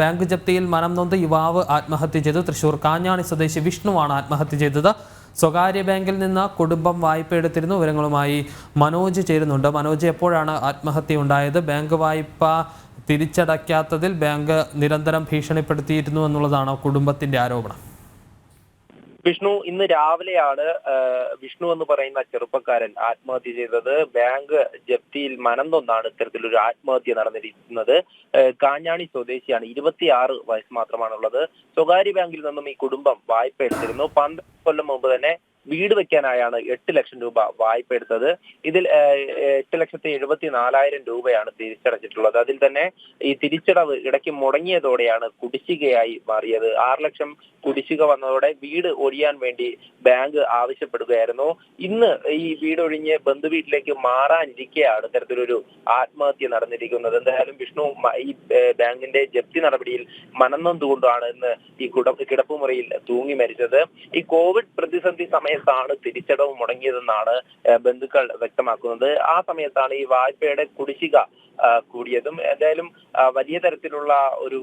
Bank ജപ്തിയിൽ മനം നൊന്ത് യുവാവ് ആത്മഹത്യ ചെയ്തു. തൃശൂർ കാഞ്ഞാണി സ്വദേശി വിഷ്ണുവാണ് ആത്മഹത്യ ചെയ്തത്. സ്വകാര്യ ബാങ്കിൽ നിന്ന് കുടുംബം വായ്പ എടുത്തിരുന്നു. വിവരങ്ങളുമായി മനോജ് ചേരുന്നുണ്ട്. മനോജ്, എപ്പോഴാണ് ആത്മഹത്യ ഉണ്ടായത്? ബാങ്ക് വായ്പ തിരിച്ചടയ്ക്കാത്തതിൽ ബാങ്ക് നിരന്തരം ഭീഷണിപ്പെടുത്തിയിരുന്നു എന്നുള്ളതാണോ കുടുംബത്തിന്റെ ആരോപണം? വിഷ്ണു, ഇന്ന് രാവിലെയാണ് വിഷ്ണു എന്ന് പറയുന്ന ചെറുപ്പക്കാരൻ ആത്മഹത്യ ചെയ്തത്. ബാങ്ക് ജപ്തിയിൽ മനം നൊന്നാണ് ഇത്തരത്തിലൊരു ആത്മഹത്യ നടന്നിരിക്കുന്നത്. കാഞ്ഞാണി സ്വദേശിയാണ്, 26 വയസ്സ് മാത്രമാണുള്ളത്. സ്വകാര്യ ബാങ്കിൽ നിന്നും ഈ കുടുംബം വായ്പ എടുത്തിരുന്നു. 12 കൊല്ലം മുമ്പ് തന്നെ വീട് വെക്കാനായാണ് 8 ലക്ഷം രൂപ വായ്പ എടുത്തത്. ഇതിൽ 8,74,000 രൂപയാണ് തിരിച്ചടച്ചിട്ടുള്ളത്. അതിൽ തന്നെ ഈ തിരിച്ചടവ് ഇടയ്ക്ക് മുടങ്ങിയതോടെയാണ് കുടിശ്ശികയായി മാറിയത്. 6 ലക്ഷം കുടിശ്ശിക വന്നതോടെ വീട് ഒഴിയാൻ വേണ്ടി ബാങ്ക് ആവശ്യപ്പെടുകയായിരുന്നു. ഇന്ന് ഈ വീട് ഒഴിഞ്ഞ് ബന്ധുവീട്ടിലേക്ക് മാറാനിരിക്കെയാണ് ഇത്തരത്തിലൊരു ആത്മഹത്യ നടന്നിരിക്കുന്നത്. എന്തായാലും വിഷ്ണു ഈ ബാങ്കിന്റെ ജപ്തി നടപടിയിൽ മനംനൊന്തുകൊണ്ടാണ് ഇന്ന് ഈ കിടപ്പുമുറിയിൽ തൂങ്ങി മരിച്ചത്. ഈ കോവിഡ് പ്രതിസന്ധി സമയത്താണ് തിരിച്ചടവ് മുടങ്ങിയതെന്നാണ് ബന്ധുക്കൾ വ്യക്തമാക്കുന്നത്. ആ സമയത്താണ് ഈ വായ്പയുടെ കുടിശ്ശിക കൂടിയതും. എന്തായാലും വലിയ തരത്തിലുള്ള ഒരു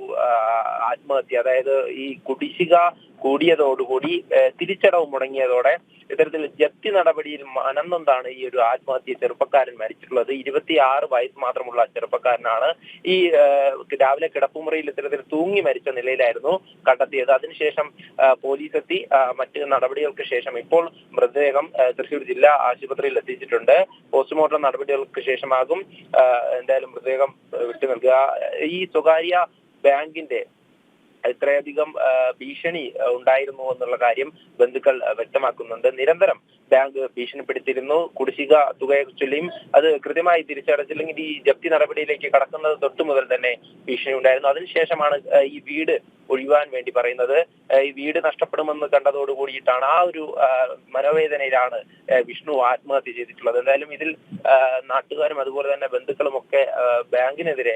ആത്മഹത്യ, അതായത് ഈ കുടിശ്ശിക കൂടിയതോടുകൂടി തിരിച്ചടവ് മുടങ്ങിയതോടെ ഇത്തരത്തിൽ ജപ്തി നടപടിയിൽ മനംനൊന്താണ് ഈ ഒരു ആത്മഹത്യ ചെറുപ്പക്കാരൻ മരിച്ചിട്ടുള്ളത്. 26 വയസ്സ് മാത്രമുള്ള ചെറുപ്പക്കാരനാണ്. ഈ രാവിലെ കിടപ്പുമുറിയിൽ ഇത്തരത്തിൽ തൂങ്ങി മരിച്ച നിലയിലായിരുന്നു കണ്ടെത്തിയത്. അതിനുശേഷം പോലീസ് എത്തി മറ്റ് നടപടികൾക്ക് ശേഷം ഇപ്പോൾ മൃതദേഹം തൃശൂർ ജില്ലാ ആശുപത്രിയിൽ എത്തിച്ചിട്ടുണ്ട്. പോസ്റ്റ്മോർട്ടം നടപടികൾക്ക് ശേഷമാകും എന്തായാലും മൃതദേഹം വിട്ടു നൽകുക. ഈ സ്വകാര്യ ബാങ്കിന്റെ ഇത്രയധികം ഭീഷണി ഉണ്ടായിരുന്നു എന്നുള്ള കാര്യം ബന്ധുക്കൾ വ്യക്തമാക്കുന്നുണ്ട്. നിരന്തരം ബാങ്ക് ഭീഷണിപ്പെടുത്തിയിരുന്നു. കുടിശ്ശിക തുകയെ ചൊല്ലിയും അത് കൃത്യമായി തിരിച്ചടച്ചില്ലെങ്കിൽ ഈ ജപ്തി നടപടിയിലേക്ക് കടക്കുന്നത് തൊട്ടു മുതൽ തന്നെ ഭീഷണി ഉണ്ടായിരുന്നു. അതിനുശേഷമാണ് ഈ വീട് ഒഴിയുവാൻ വേണ്ടി പറയുന്നത്. ഈ വീട് നഷ്ടപ്പെടുമെന്ന് കണ്ടതോടുകൂടിയിട്ടാണ് ആ ഒരു മനോവേദനയിലാണ് വിഷ്ണു ആത്മഹത്യ ചെയ്തിട്ടുള്ളത്. എന്തായാലും ഇതിൽ നാട്ടുകാരും അതുപോലെ തന്നെ ബന്ധുക്കളും ഒക്കെ ബാങ്കിനെതിരെ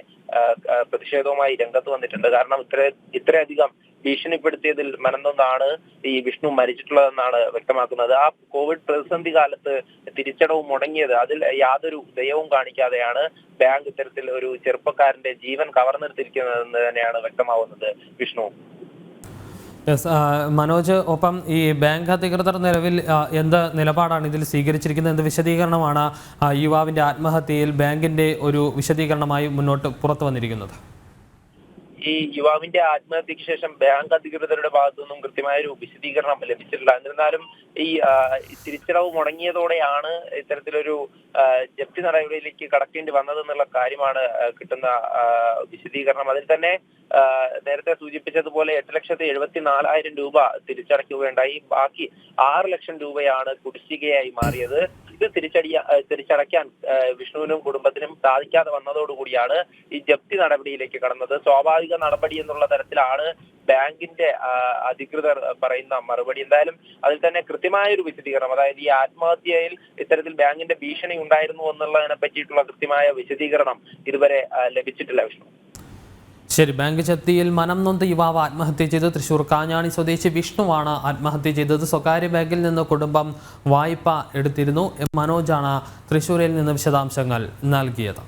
പ്രതിഷേധവുമായി രംഗത്ത് വന്നിട്ടുണ്ട്. കാരണം ഇത്രയധികം ഭീഷണിപ്പെടുത്തിയതിൽ മനംനൊന്താണ് ഈ വിഷ്ണു മരിച്ചിട്ടുള്ളതെന്നാണ് വ്യക്തമാക്കുന്നത്. ആ കോവിഡ് പ്രതിസന്ധി കാലത്ത് തിരിച്ചടവ് മുടങ്ങിയത്, അതിൽ യാതൊരു ദയവും കാണിക്കാതെയാണ് ബാങ്ക് ഇത്തരത്തിൽ ഒരു ചെറുപ്പക്കാരന്റെ ജീവൻ കവർന്നെടുത്തിരിക്കുന്നതെന്ന് തന്നെയാണ് വ്യക്തമാവുന്നത്. വിഷ്ണു. മനോജ്, ഒപ്പം ഈ ബാങ്ക് അധികൃതർ നിലവിൽ എന്ത് നിലപാടാണ് ഇതിൽ സ്വീകരിച്ചിരിക്കുന്നത്? എന്ത് വിശദീകരണമാണ് യുവാവിന്റെ ആത്മഹത്യയിൽ ബാങ്കിന്റെ ഒരു വിശദീകരണമായി മുന്നോട്ട് പുറത്തു വന്നിരിക്കുന്നത്? ഈ യുവാവിന്റെ ആത്മഹത്യക്ക് ശേഷം ബാങ്ക് അധികൃതരുടെ ഭാഗത്തു നിന്നും കൃത്യമായൊരു വിശദീകരണം ലഭിച്ചിട്ടില്ല. എന്നിരുന്നാലും ഈ തിരിച്ചടവ് മുടങ്ങിയതോടെയാണ് ഇത്തരത്തിലൊരു ജപ്തി നടപടിയിലേക്ക് കടക്കേണ്ടി വന്നതെന്നുള്ള കാര്യമാണ് കിട്ടുന്ന വിശദീകരണം. അതിൽ തന്നെ നേരത്തെ സൂചിപ്പിച്ചതുപോലെ 8,74,000 രൂപ തിരിച്ചടയ്ക്കുകയുണ്ടായി. ബാക്കി 6 ലക്ഷം രൂപയാണ് കുടിശ്ശികയായി മാറിയത്. ഇത് തിരിച്ചടയ്ക്കാൻ വിഷ്ണുവിനും കുടുംബത്തിനും സാധിക്കാതെ വന്നതോടുകൂടിയാണ് ഈ ജപ്തി നടപടിയിലേക്ക് കടന്നത്. സ്വാഭാവിക നടപടി എന്നുള്ള തരത്തിലാണ് ബാങ്കിന്റെ അധികൃതർ പറയുന്ന മറുപടി. എന്തായാലും അതിൽ തന്നെ കൃത്യമായൊരു വിശദീകരണം, അതായത് ഈ ആത്മഹത്യയിൽ ഇത്തരത്തിൽ ബാങ്കിന്റെ ഭീഷണി ഉണ്ടായിരുന്നു എന്നുള്ളതിനെ പറ്റിയിട്ടുള്ള കൃത്യമായ വിശദീകരണം ഇതുവരെ ലഭിച്ചിട്ടില്ല. വിഷ്ണു. ശരി, ബാങ്ക് ജപ്തിയിൽ മനം നൊന്ത് യുവാവ് ആത്മഹത്യ ചെയ്ത് തൃശൂർ കാഞ്ഞാണി സ്വദേശി വിഷ്ണുവാണ് ആത്മഹത്യ ചെയ്തത്. സ്വകാര്യ ബാങ്കിൽ നിന്ന് കുടുംബം വായ്പ എടുത്തിരുന്നു. മനോജാണ് തൃശൂരിൽ നിന്ന് വിശദാംശങ്ങൾ നൽകിയത്.